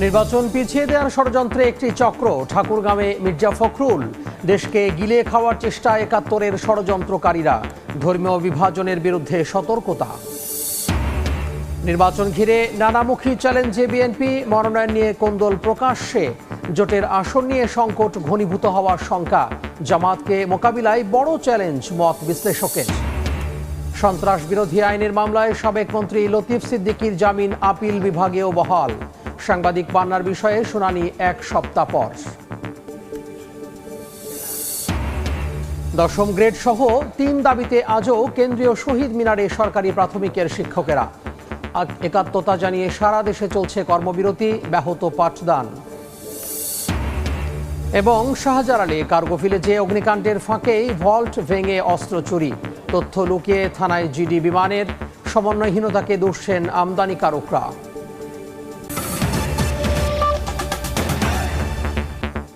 নির্বাচন পিছিয়ে দেওয়ার ষড়যন্ত্রে একটি চক্র। ঠাকুরগাঁওয়ে মির্জা ফখরুল। দেশকে গিলে খাওয়ার চেষ্টা একাত্তরের ষড়যন্ত্রকারীরা। ধর্মীয় বিভাজনের বিরুদ্ধে সতর্কতা। নির্বাচন ঘিরে নানামুখী চ্যালেঞ্জে বিএনপি। মনোনয়ন নিয়ে কোন্দল প্রকাশ্যে। জোটের আসন নিয়ে সংকট ঘনীভূত হওয়ার শঙ্কা। জামাতকে মোকাবিলায় বড় চ্যালেঞ্জ মত বিশ্লেষকের। সন্ত্রাস বিরোধী আইনের মামলায় সাবেক মন্ত্রী লতিফ সিদ্দিকীর জামিন আপিল বিভাগেও বহাল। সাংবাদিক পান্নার বিষয়ে শুনানি এক সপ্তাহ পর। 10ম গ্রেড সহ 3 দাবিতে আজও কেন্দ্রীয় শহীদ মিনারে সরকারি প্রাথমিকের শিক্ষকেরা। একাত্মতা জানিয়ে সারা দেশে চলছে কর্মবিরতি, ব্যাহত পাঠদান। এবং শাহজালালে কার্গো ভিলেজে অগ্নিকাণ্ডের ফাঁকেই ভল্ট ভেঙে অস্ত্র চুরি। তথ্য লুকিয়ে থানায় জিডি বিমানের। সমন্বয়হীনতাকে দুষছেন আমদানিকারকরা।